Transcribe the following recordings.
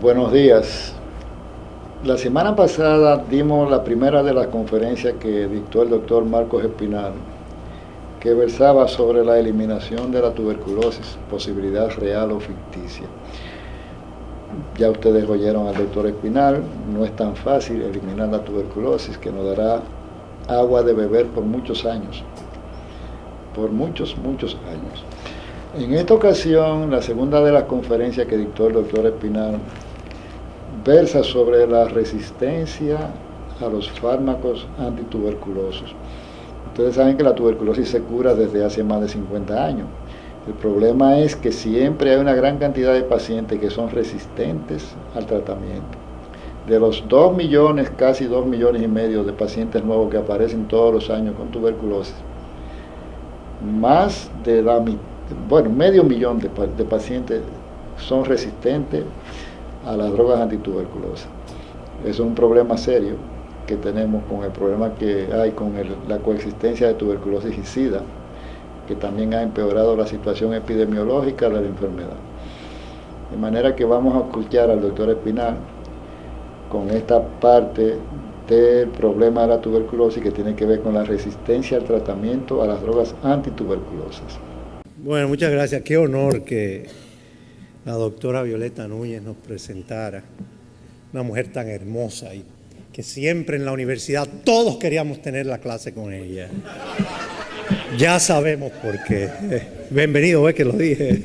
Buenos días. La semana pasada dimos la primera de las conferencias que dictó el doctor Marcos Espinal, que versaba sobre la eliminación de la tuberculosis, posibilidad real o ficticia. Ya ustedes oyeron al doctor Espinal, no es tan fácil eliminar la tuberculosis, que nos dará agua de beber por muchos años, por muchos años. En esta ocasión, la segunda de las conferencias que dictó el doctor Espinal versa sobre la resistencia a los fármacos antituberculosos. Ustedes saben que la tuberculosis se cura desde hace más de 50 años. El problema es que siempre hay una gran cantidad de pacientes que son resistentes al tratamiento. De los 2 millones, casi 2 millones y medio de pacientes nuevos que aparecen todos los años con tuberculosis, más de medio millón de pacientes son resistentes a las drogas antituberculosas. Eso es un problema serio que tenemos con el problema que hay con la coexistencia de tuberculosis y SIDA, que también ha empeorado la situación epidemiológica de la enfermedad. De manera que vamos a escuchar al doctor Espinal con esta parte del problema de la tuberculosis que tiene que ver con la resistencia al tratamiento a las drogas antituberculosas. Bueno, muchas gracias. Qué honor que la doctora Violeta Núñez nos presentara, una mujer tan hermosa y que siempre en la universidad todos queríamos tener la clase con ella. Ya sabemos por qué. Bienvenido, ve que lo dije.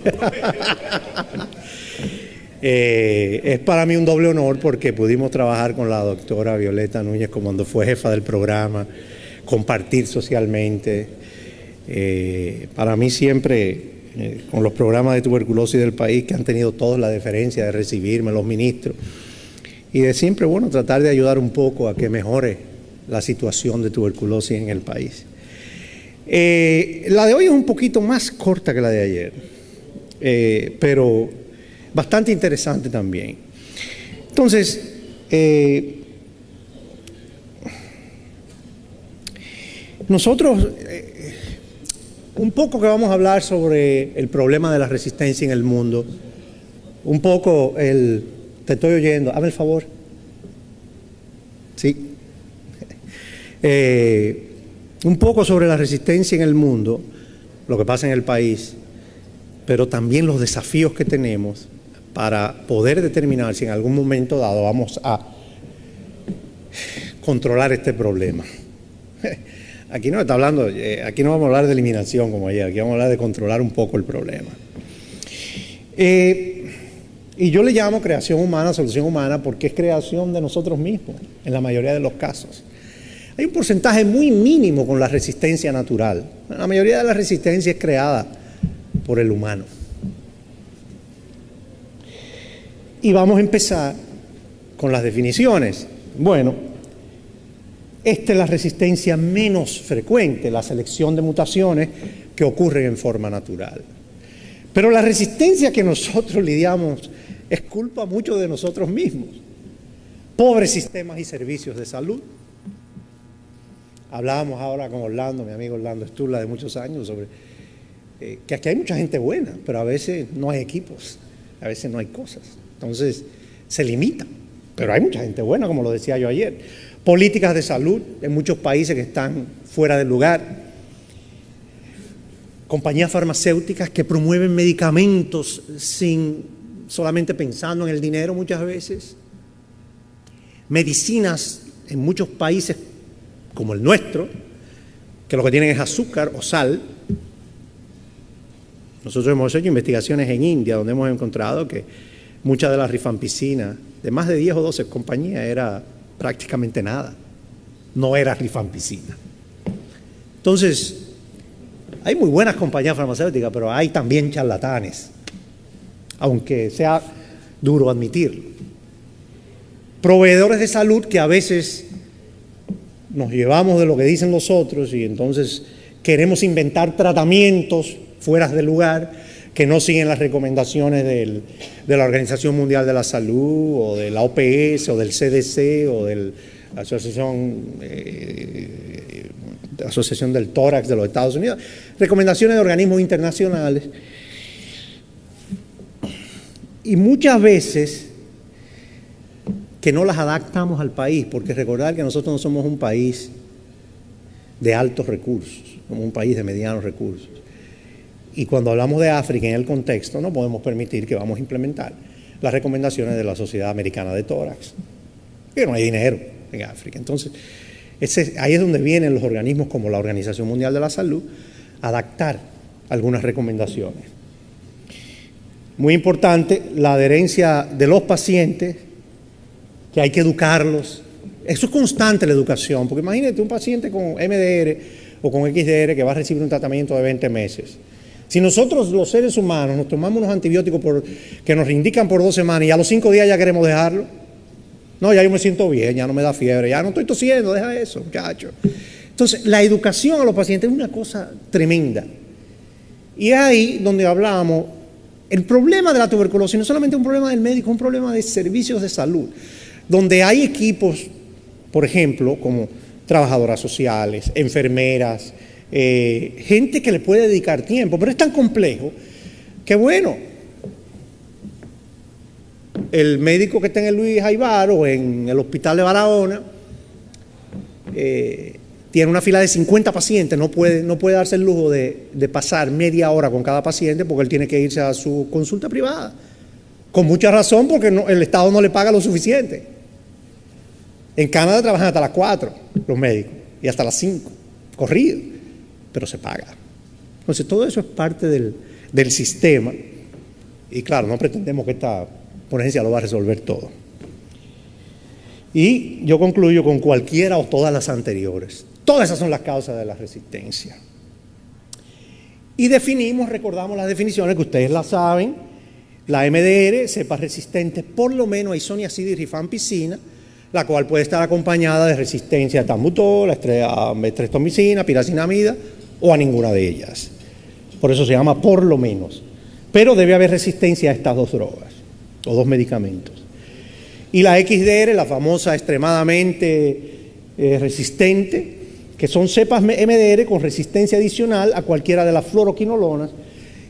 Es para mí un doble honor porque pudimos trabajar con la doctora Violeta Núñez cuando fue jefa del programa, compartir socialmente. Para mí siempre, con los programas de tuberculosis del país, que han tenido todos la deferencia de recibirme, los ministros, y de siempre, tratar de ayudar un poco a que mejore la situación de tuberculosis en el país. La de hoy es un poquito más corta que la de ayer, pero bastante interesante también. Entonces, nosotros, un poco que vamos a hablar sobre el problema de la resistencia en el mundo, un poco te estoy oyendo, hazme el favor. Sí. Un poco sobre la resistencia en el mundo, lo que pasa en el país, pero también los desafíos que tenemos para poder determinar si en algún momento dado vamos a controlar este problema. Aquí no está hablando, aquí no vamos a hablar de eliminación como ayer, aquí vamos a hablar de controlar un poco el problema. Y yo le llamo creación humana, solución humana, porque es creación de nosotros mismos, en la mayoría de los casos. Hay un porcentaje muy mínimo con la resistencia natural. La mayoría de la resistencia es creada por el humano. Y vamos a empezar con las definiciones. Bueno, esta es la resistencia menos frecuente, la selección de mutaciones que ocurren en forma natural. Pero la resistencia que nosotros lidiamos es culpa mucho de nosotros mismos. Pobres sistemas y servicios de salud. Hablábamos ahora con Orlando, mi amigo Orlando Estula, de muchos años, sobre que aquí hay mucha gente buena, pero a veces no hay equipos, a veces no hay cosas. Entonces, se limita. Pero hay mucha gente buena, como lo decía yo ayer. Políticas de salud en muchos países que están fuera del lugar. Compañías farmacéuticas que promueven medicamentos solamente pensando en el dinero muchas veces. Medicinas en muchos países como el nuestro, que lo que tienen es azúcar o sal. Nosotros hemos hecho investigaciones en India donde hemos encontrado que muchas de las rifampicina, de más de 10 o 12 compañías, era prácticamente nada. No era rifampicina. Entonces, hay muy buenas compañías farmacéuticas, pero hay también charlatanes, aunque sea duro admitirlo. Proveedores de salud que a veces nos llevamos de lo que dicen los otros y entonces queremos inventar tratamientos fuera de lugar que no siguen las recomendaciones de la Organización Mundial de la Salud o de la OPS o del CDC o de la Asociación del Tórax de los Estados Unidos, recomendaciones de organismos internacionales. Y muchas veces que no las adaptamos al país, porque recordar que nosotros no somos un país de altos recursos, somos un país de medianos recursos. Y cuando hablamos de África en el contexto, no podemos permitir que vamos a implementar las recomendaciones de la Sociedad Americana de Tórax, que no hay dinero en África. Entonces, ahí es donde vienen los organismos como la Organización Mundial de la Salud a adaptar algunas recomendaciones. Muy importante, la adherencia de los pacientes, que hay que educarlos. Eso es constante la educación, porque imagínate un paciente con MDR o con XDR que va a recibir un tratamiento de 20 meses. Si nosotros los seres humanos nos tomamos unos antibióticos que nos indican por 2 semanas y a los 5 días ya queremos dejarlo, no, ya yo me siento bien, ya no me da fiebre, ya no estoy tosiendo, deja eso, muchacho. Entonces, la educación a los pacientes es una cosa tremenda. Y es ahí donde hablamos, el problema de la tuberculosis no es solamente un problema del médico, es un problema de servicios de salud, donde hay equipos, por ejemplo, como trabajadoras sociales, enfermeras, gente que le puede dedicar tiempo, pero es tan complejo que bueno, el médico que está en el Luis Jaibar o en el hospital de Barahona tiene una fila de 50 pacientes, no puede darse el lujo de pasar media hora con cada paciente porque él tiene que irse a su consulta privada, con mucha razón porque el Estado no le paga lo suficiente. En Canadá trabajan hasta las 4 los médicos y hasta las 5, corrido, pero se paga. Entonces todo eso es parte del sistema y claro, no pretendemos que esta ponencia lo va a resolver todo. Y yo concluyo con cualquiera o todas las anteriores. Todas esas son las causas de la resistencia. Y recordamos las definiciones que ustedes las saben. La MDR, cepas resistentes, por lo menos a isoniazida y rifampicina, la cual puede estar acompañada de resistencia a tambutol, a estreptomicina, piracinamida o a ninguna de ellas. Por eso se llama por lo menos. Pero debe haber resistencia a estas 2 drogas o 2 medicamentos. Y la XDR, la famosa extremadamente resistente, que son cepas MDR con resistencia adicional a cualquiera de las fluoroquinolonas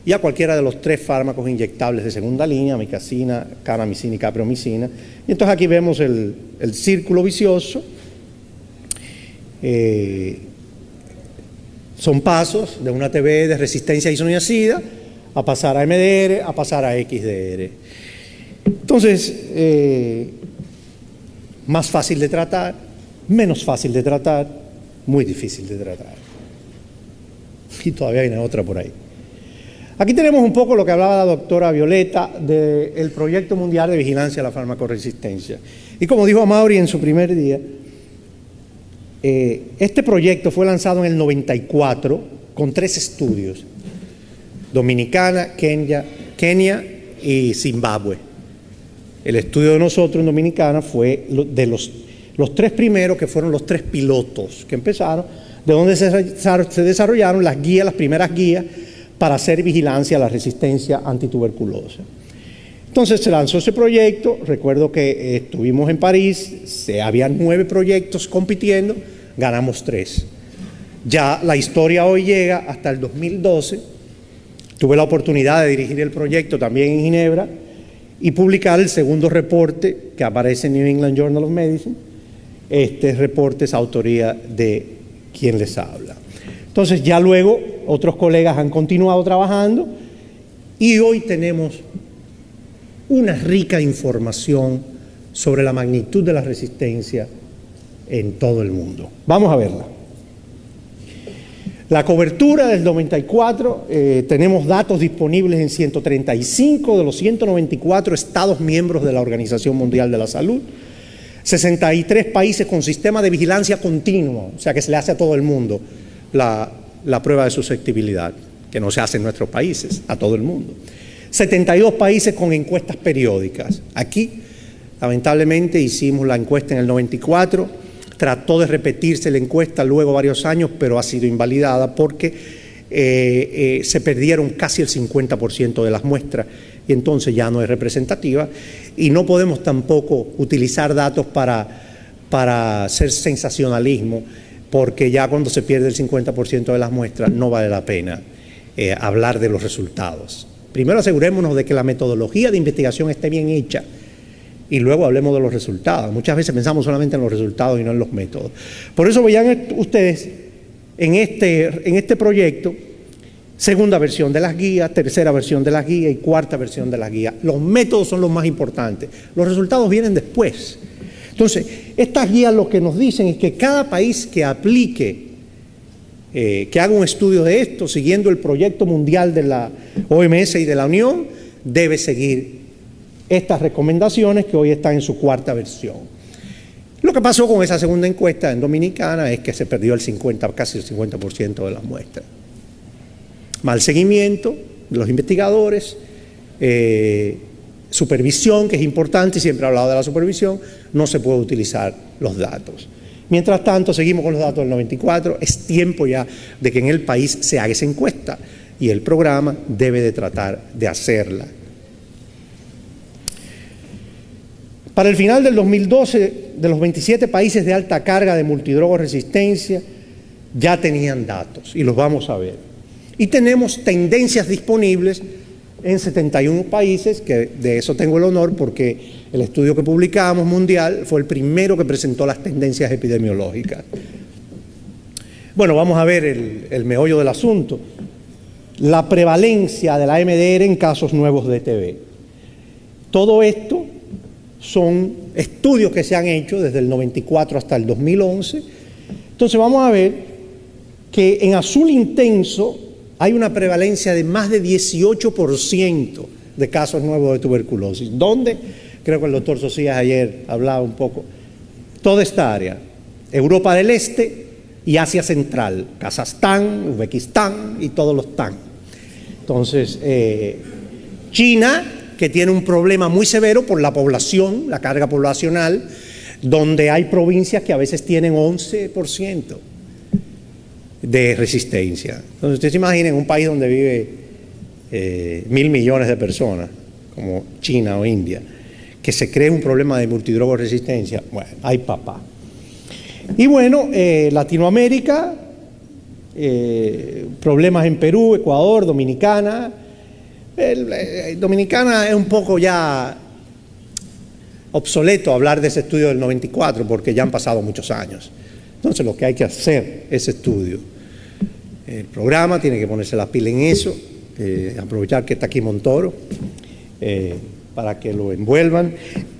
y a cualquiera de los 3 fármacos inyectables de segunda línea, amicacina, caramicina y capreomicina. Y entonces aquí vemos el círculo vicioso. Son pasos de una TB de resistencia a isoniazida a pasar a MDR, a pasar a XDR. Entonces, más fácil de tratar, menos fácil de tratar, muy difícil de tratar. Y todavía viene otra por ahí. Aquí tenemos un poco lo que hablaba la doctora Violeta del Proyecto Mundial de Vigilancia a la Farmacoresistencia. Y como dijo Amaury en su primer día, este proyecto fue lanzado en el 94 con 3 estudios: Dominicana, Kenia y Zimbabue. El estudio de nosotros en Dominicana fue de los 3 primeros, que fueron los 3 pilotos que empezaron, de donde se desarrollaron las guías, las primeras guías para hacer vigilancia a la resistencia antituberculosa. Entonces se lanzó ese proyecto. Recuerdo que estuvimos en París, había 9 proyectos compitiendo, ganamos 3. Ya la historia hoy llega hasta el 2012. Tuve la oportunidad de dirigir el proyecto también en Ginebra y publicar el segundo reporte que aparece en New England Journal of Medicine. Este reporte es autoría de quien les habla. Entonces ya luego otros colegas han continuado trabajando y hoy tenemos una rica información sobre la magnitud de la resistencia en todo el mundo. Vamos a verla. La cobertura del 94, tenemos datos disponibles en 135 de los 194 Estados miembros de la Organización Mundial de la Salud, 63 países con sistema de vigilancia continuo, o sea que se le hace a todo el mundo la prueba de susceptibilidad, que no se hace en nuestros países, a todo el mundo. 72 países con encuestas periódicas. Aquí, lamentablemente, hicimos la encuesta en el 94, trató de repetirse la encuesta luego varios años, pero ha sido invalidada porque se perdieron casi el 50% de las muestras y entonces ya no es representativa y no podemos tampoco utilizar datos para hacer sensacionalismo, porque ya cuando se pierde el 50% de las muestras no vale la pena hablar de los resultados. Primero asegurémonos de que la metodología de investigación esté bien hecha y luego hablemos de los resultados. Muchas veces pensamos solamente en los resultados y no en los métodos. Por eso veían ustedes en este proyecto segunda versión de las guías, tercera versión de las guías y cuarta versión de las guías. Los métodos son los más importantes, los resultados vienen después. Entonces, estas guías lo que nos dicen es que cada país que aplique, que haga un estudio de esto, siguiendo el proyecto mundial de la OMS y de la Unión, debe seguir estas recomendaciones que hoy están en su cuarta versión. Lo que pasó con esa segunda encuesta en Dominicana es que se perdió casi el 50% de las muestras. Mal seguimiento de los investigadores, supervisión, que es importante, y siempre he hablado de la supervisión, no se puede utilizar los datos. Mientras tanto, seguimos con los datos del 94, es tiempo ya de que en el país se haga esa encuesta y el programa debe de tratar de hacerla. Para el final del 2012, de los 27 países de alta carga de multidrogoresistencia, ya tenían datos y los vamos a ver. Y tenemos tendencias disponibles en 71 países, que de eso tengo el honor porque el estudio que publicamos mundial fue el primero que presentó las tendencias epidemiológicas. Bueno, vamos a ver el meollo del asunto. La prevalencia de la MDR en casos nuevos de TB. Todo esto son estudios que se han hecho desde el 94 hasta el 2011. Entonces vamos a ver que en azul intenso hay una prevalencia de más de 18% de casos nuevos de tuberculosis. ¿Dónde? Creo que el doctor Socias ayer hablaba un poco. Toda esta área, Europa del Este y Asia Central, Kazajstán, Uzbekistán y todos los TAN. Entonces, China, que tiene un problema muy severo por la población, la carga poblacional, donde hay provincias que a veces tienen 11% de resistencia. Entonces, ustedes se imaginen un país donde vive 1.000 millones de personas, como China o India, que se cree un problema de multidrogoresistencia. Bueno, hay papá. Y bueno, Latinoamérica, problemas en Perú, Ecuador, Dominicana. Dominicana es un poco ya obsoleto hablar de ese estudio del 94 porque ya han pasado muchos años. Entonces lo que hay que hacer es estudio. El programa tiene que ponerse la pila en eso, aprovechar que está aquí Montoro para que lo envuelvan.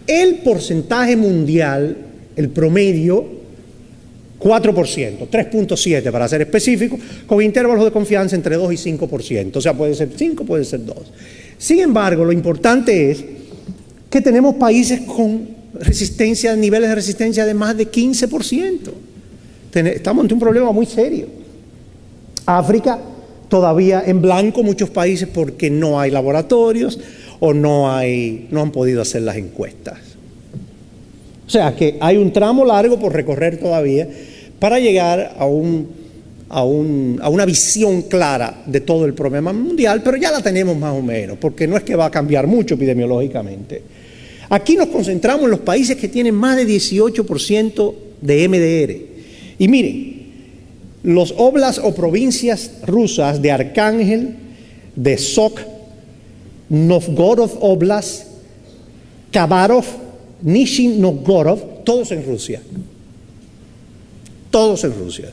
El porcentaje mundial, el promedio, 4%, 3.7% para ser específico, con intervalos de confianza entre 2 y 5%. O sea, puede ser 5, puede ser 2. Sin embargo, lo importante es que tenemos países con resistencia, niveles de resistencia de más de 15%. Estamos ante un problema muy serio. África todavía en blanco muchos países porque no hay laboratorios o no han podido hacer las encuestas. O sea que hay un tramo largo por recorrer todavía para llegar a una visión clara de todo el problema mundial, pero ya la tenemos más o menos, porque no es que va a cambiar mucho epidemiológicamente. Aquí nos concentramos en los países que tienen más de 18% de MDR. Y miren, los oblasts o provincias rusas de Arcángel, de Sok, Novgorod Oblast, Khabarov, Nizhny Novgorod, todos en Rusia. Todos en Rusia.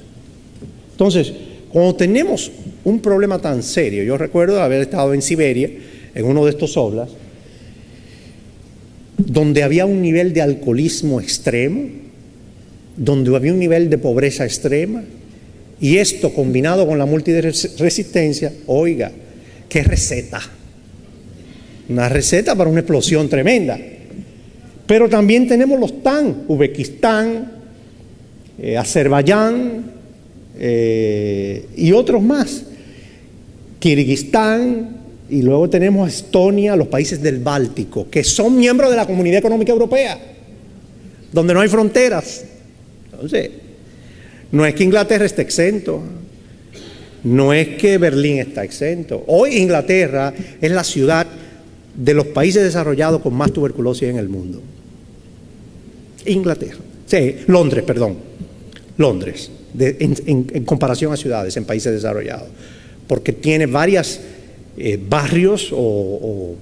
Entonces, cuando tenemos un problema tan serio, yo recuerdo haber estado en Siberia, en uno de estos oblasts, donde había un nivel de alcoholismo extremo, donde había un nivel de pobreza extrema, y esto combinado con la multiresistencia, oiga, qué receta. Una receta para una explosión tremenda. Pero también tenemos los TAN, Uzbekistán, Azerbaiyán y otros más. Kirguistán, y luego tenemos Estonia, los países del Báltico, que son miembros de la Comunidad Económica Europea, donde no hay fronteras. Entonces, no es que Inglaterra esté exento, no es que Berlín está exento. Hoy Inglaterra es la ciudad de los países desarrollados con más tuberculosis en el mundo. Inglaterra. Sí, Londres, perdón. Londres, en comparación a ciudades en países desarrollados. Porque tiene varios barrios o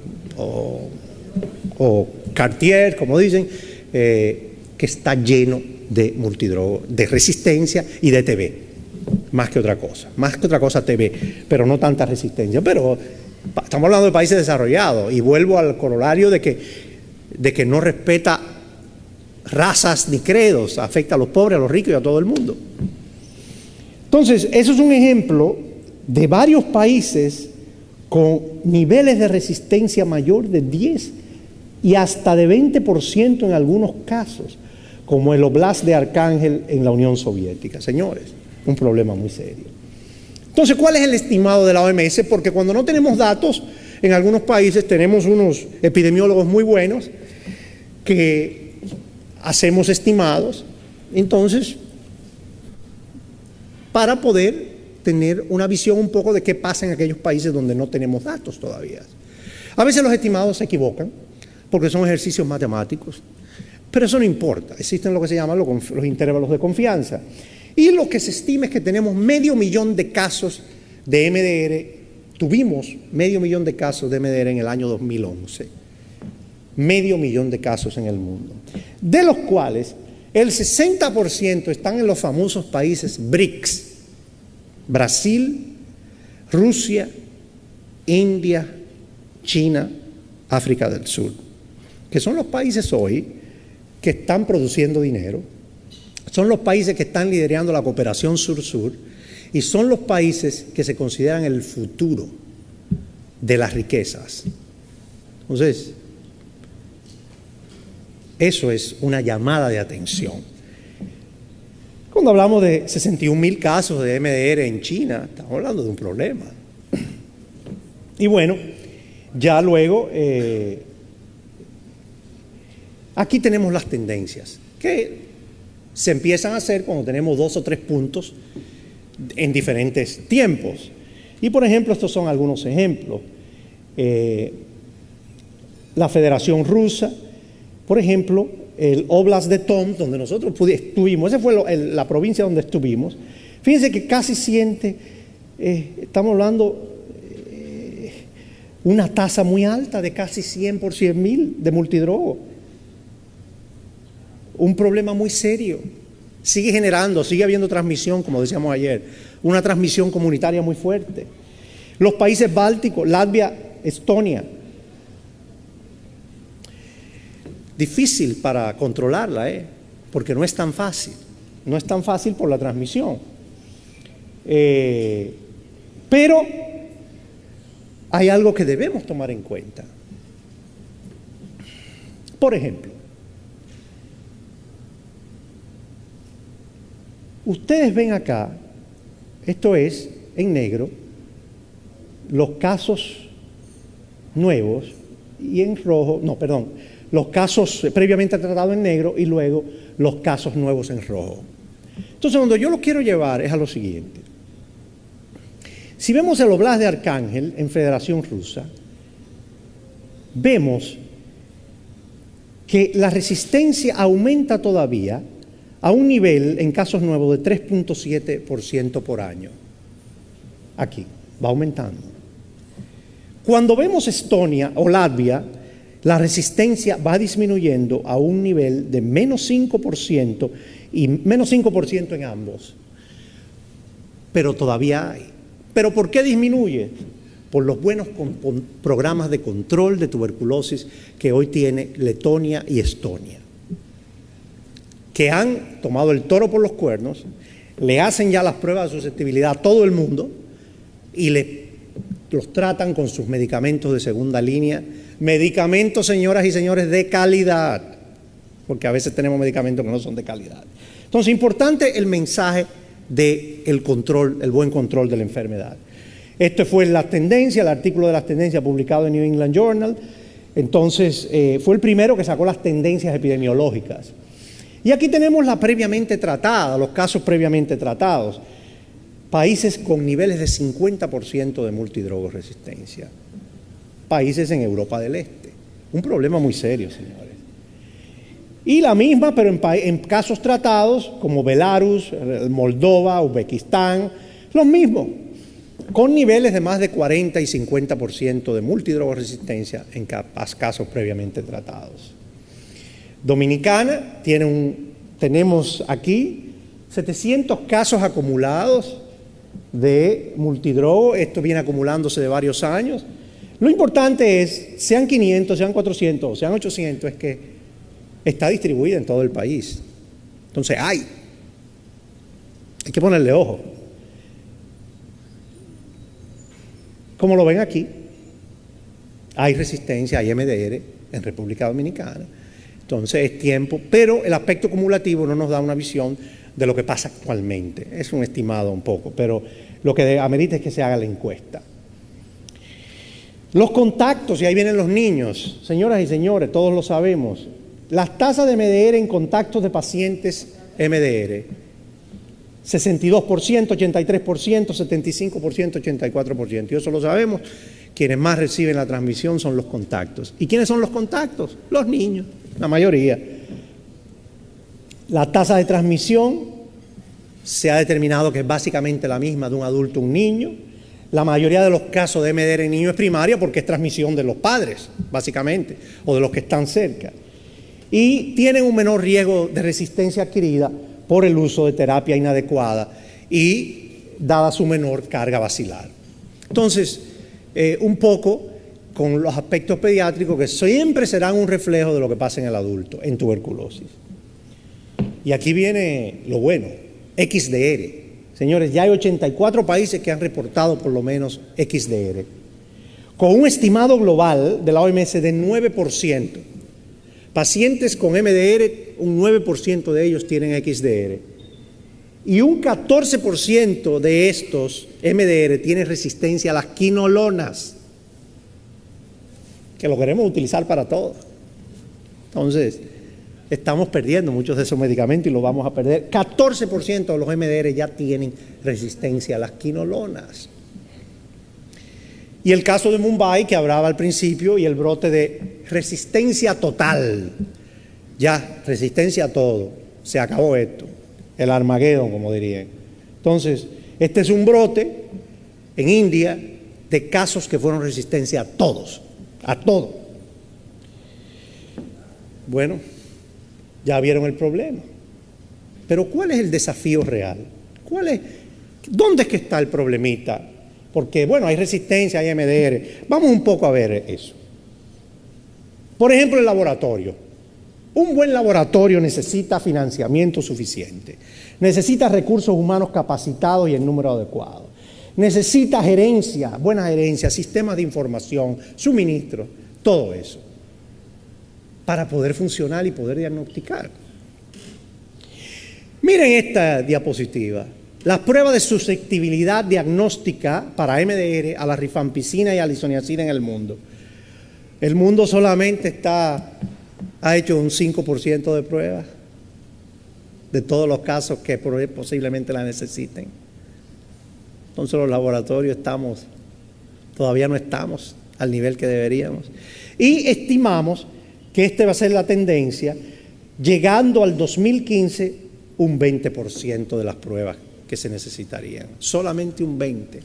o Cartier, como dicen, que está lleno de multidrogo, de resistencia y de TB, más que otra cosa TB, pero no tanta resistencia. Pero estamos hablando de países desarrollados, y vuelvo al corolario de que no respeta razas ni credos, afecta a los pobres, a los ricos y a todo el mundo. Entonces, eso es un ejemplo de varios países con niveles de resistencia mayor de 10 y hasta de 20% en algunos casos, como el Oblast de Arcángel en la Unión Soviética. Señores, un problema muy serio. Entonces, ¿cuál es el estimado de la OMS? Porque cuando no tenemos datos, en algunos países tenemos unos epidemiólogos muy buenos que hacemos estimados, entonces, para poder tener una visión un poco de qué pasa en aquellos países donde no tenemos datos todavía. A veces los estimados se equivocan porque son ejercicios matemáticos, pero eso no importa. Existen lo que se llaman los intervalos de confianza. Y lo que se estima es que tenemos 500,000 de casos de MDR. Tuvimos 500,000 de casos de MDR en el año 2011. 500,000 de casos en el mundo. De los cuales el 60% están en los famosos países BRICS. Brasil, Rusia, India, China, África del Sur, que son los países hoy que están produciendo dinero, son los países que están liderando la cooperación sur-sur y son los países que se consideran el futuro de las riquezas. Entonces, eso es una llamada de atención. Cuando hablamos de 61,000 casos de MDR en China, estamos hablando de un problema. Y bueno, ya luego, aquí tenemos las tendencias, que se empiezan a hacer cuando tenemos 2 o 3 puntos en diferentes tiempos. Y por ejemplo, estos son algunos ejemplos. La Federación Rusa, por ejemplo, el Oblast de Tomsk, donde nosotros estuvimos, esa fue la provincia donde estuvimos. Fíjense que casi estamos hablando una tasa muy alta de casi 100 por 100,000 de multidrogo. Un problema muy serio. Sigue habiendo transmisión, como decíamos ayer, una transmisión comunitaria muy fuerte. Los países bálticos, Latvia, Estonia, difícil para controlarla, porque no es tan fácil. No es tan fácil por la transmisión. Pero hay algo que debemos tomar en cuenta. Por ejemplo, ustedes ven acá, esto es en negro, los casos nuevos, y en rojo, los casos previamente tratados en negro y luego los casos nuevos en rojo. Entonces, donde yo lo quiero llevar es a lo siguiente. Si vemos el Oblast de Arcángel en Federación Rusa, vemos que la resistencia aumenta todavía a un nivel en casos nuevos de 3.7% por año. Aquí, va aumentando. Cuando vemos Estonia o Latvia, la resistencia va disminuyendo a un nivel de menos 5% y menos 5% en ambos. Pero todavía hay. ¿Pero por qué disminuye? Por los buenos programas de control de tuberculosis que hoy tiene Letonia y Estonia, que han tomado el toro por los cuernos, le hacen ya las pruebas de susceptibilidad a todo el mundo y los tratan con sus medicamentos de segunda línea. Medicamentos, señoras y señores, de calidad, porque a veces tenemos medicamentos que no son de calidad. Entonces, importante el mensaje del control, el buen control de la enfermedad. Esto fue la tendencia, el artículo de las tendencias publicado en New England Journal. Entonces, fue el primero que sacó las tendencias epidemiológicas. Y aquí tenemos la previamente tratada, los casos previamente tratados. Países con niveles de 50% de multidrogo resistencia. Países en Europa del Este. Un problema muy serio, señores. Y la misma, pero en casos tratados como Belarus, Moldova, Uzbekistán, lo mismo. con niveles de más de 40 y 50% de multidrogoresistencia en casos previamente tratados. Dominicana tenemos aquí 700 casos acumulados de multidrogo. Esto viene acumulándose de varios años. Lo importante es, sean 500, sean 400, sean 800, es que está distribuida en todo el país. Entonces hay que ponerle ojo. Como lo ven aquí, hay resistencia, hay MDR en República Dominicana. Entonces es tiempo, pero el aspecto cumulativo no nos da una visión de lo que pasa actualmente. Es un estimado un poco, pero lo que amerita es que se haga la encuesta. Los contactos, y ahí vienen los niños. Señoras y señores, todos lo sabemos. Las tasas de MDR en contactos de pacientes MDR, 62%, 83%, 75%, 84%. Y eso lo sabemos. Quienes más reciben la transmisión son los contactos. ¿Y quiénes son los contactos? Los niños, la mayoría. La tasa de transmisión se ha determinado que es básicamente la misma de un adulto a un niño. La mayoría de los casos de MDR en niños es primaria porque es transmisión de los padres, básicamente, o de los que están cerca. Y tienen un menor riesgo de resistencia adquirida por el uso de terapia inadecuada y dada su menor carga basilar. Entonces, un poco con los aspectos pediátricos que siempre serán un reflejo de lo que pasa en el adulto, en tuberculosis. Y aquí viene lo bueno, XDR. Señores, ya hay 84 países que han reportado por lo menos XDR, con un estimado global de la OMS de 9%. Pacientes con MDR, un 9% de ellos tienen XDR. Y un 14% de estos MDR tienen resistencia a las quinolonas, que lo queremos utilizar para todo. Entonces, estamos perdiendo muchos de esos medicamentos y los vamos a perder. 14% de los MDR ya tienen resistencia a las quinolonas. Y el caso de Mumbai, que hablaba al principio, y el brote de resistencia total. Ya, resistencia a todo. Se acabó esto. El Armagedón, como dirían. Entonces, este es un brote en India de casos que fueron resistencia a todos. A todo. Bueno, ya vieron el problema. Pero ¿cuál es el desafío real? ¿Dónde es que está el problemita? Porque, bueno, hay resistencia, hay MDR. Vamos un poco a ver eso. Por ejemplo, el laboratorio. Un buen laboratorio necesita financiamiento suficiente. Necesita recursos humanos capacitados y en número adecuado. Necesita gerencia, buena gerencia, sistemas de información, suministro, todo eso, para poder funcionar y poder diagnosticar. Miren esta diapositiva. Las pruebas de susceptibilidad diagnóstica para MDR a la rifampicina y a la isoniazida en el mundo. El mundo solamente ha hecho un 5% de pruebas de todos los casos que posiblemente la necesiten. Entonces los laboratorios todavía no estamos al nivel que deberíamos. Y estimamos que esta va a ser la tendencia, llegando al 2015, un 20% de las pruebas que se necesitarían. Solamente un 20%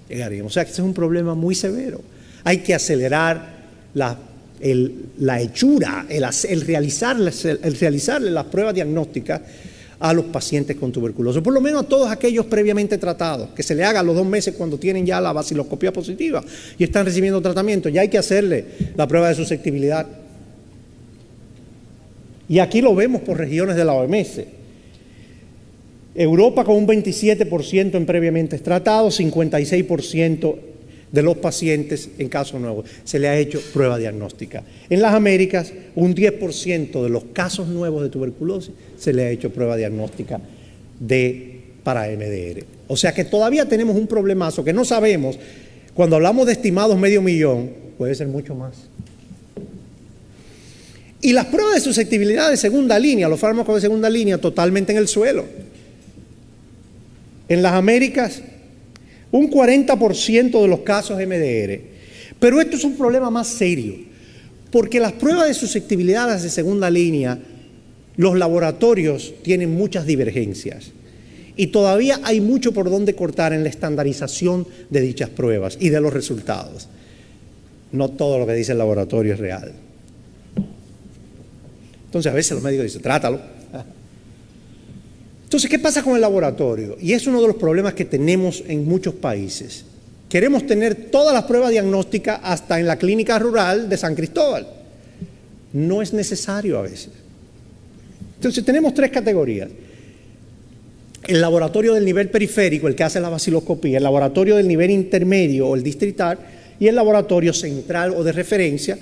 llegaríamos. O sea que ese es un problema muy severo. Hay que acelerar la hechura, el realizarle las pruebas diagnósticas a los pacientes con tuberculosis, por lo menos a todos aquellos previamente tratados, que se le haga a los 2 meses cuando tienen ya la baciloscopía positiva y están recibiendo tratamiento. Ya hay que hacerle la prueba de susceptibilidad. Y aquí lo vemos por regiones de la OMS. Europa con un 27% en previamente tratados, 56% de los pacientes en casos nuevos se le ha hecho prueba diagnóstica. En las Américas, un 10% de los casos nuevos de tuberculosis se le ha hecho prueba diagnóstica para MDR. O sea que todavía tenemos un problemazo que no sabemos. Cuando hablamos de estimados 500,000, puede ser mucho más. Y las pruebas de susceptibilidad de segunda línea, los fármacos de segunda línea, totalmente en el suelo. En las Américas, un 40% de los casos MDR. Pero esto es un problema más serio, porque las pruebas de susceptibilidad de segunda línea, los laboratorios tienen muchas divergencias. Y todavía hay mucho por donde cortar en la estandarización de dichas pruebas y de los resultados. No todo lo que dice el laboratorio es real. Entonces a veces los médicos dicen, trátalo. Entonces, ¿qué pasa con el laboratorio? Y es uno de los problemas que tenemos en muchos países. Queremos tener todas las pruebas diagnósticas hasta en la clínica rural de San Cristóbal. No es necesario a veces. Entonces tenemos tres categorías. El laboratorio del nivel periférico, el que hace la vaciloscopía, el laboratorio del nivel intermedio o el distrital, y el laboratorio central o de referencia,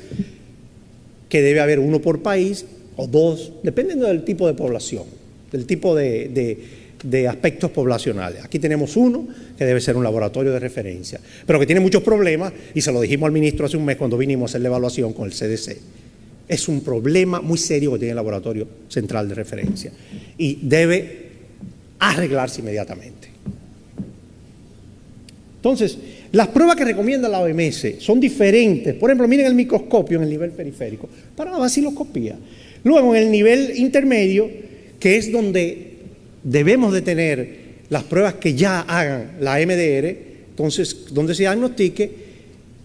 que debe haber uno por país o dos, dependiendo del tipo de población, del tipo de aspectos poblacionales. Aquí tenemos uno que debe ser un laboratorio de referencia, pero que tiene muchos problemas, y se lo dijimos al ministro hace un mes cuando vinimos a hacer la evaluación con el CDC. Es un problema muy serio que tiene el laboratorio central de referencia y debe arreglarse inmediatamente. Entonces, las pruebas que recomienda la OMS son diferentes. Por ejemplo, miren el microscopio en el nivel periférico para la vaciloscopía. Luego, en el nivel intermedio, que es donde debemos de tener las pruebas que ya hagan la MDR, entonces, donde se diagnostique,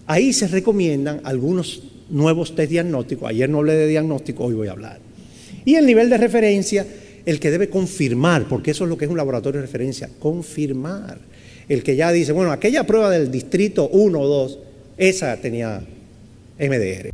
ahí se recomiendan algunos nuevos test diagnósticos. Ayer no hablé de diagnóstico, hoy voy a hablar. Y el nivel de referencia, el que debe confirmar, porque eso es lo que es un laboratorio de referencia, confirmar. El que ya dice, bueno, aquella prueba del distrito 1 o 2, esa tenía MDR.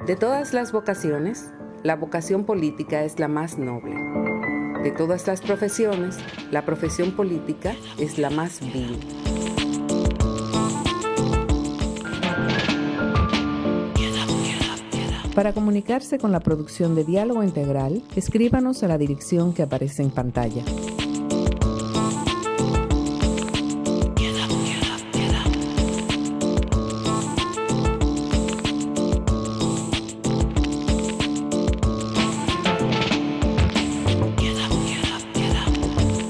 De todas las vocaciones, la vocación política es la más noble. De todas las profesiones, la profesión política es la más vil. Para comunicarse con la producción de Diálogo Integral, escríbanos a la dirección que aparece en pantalla.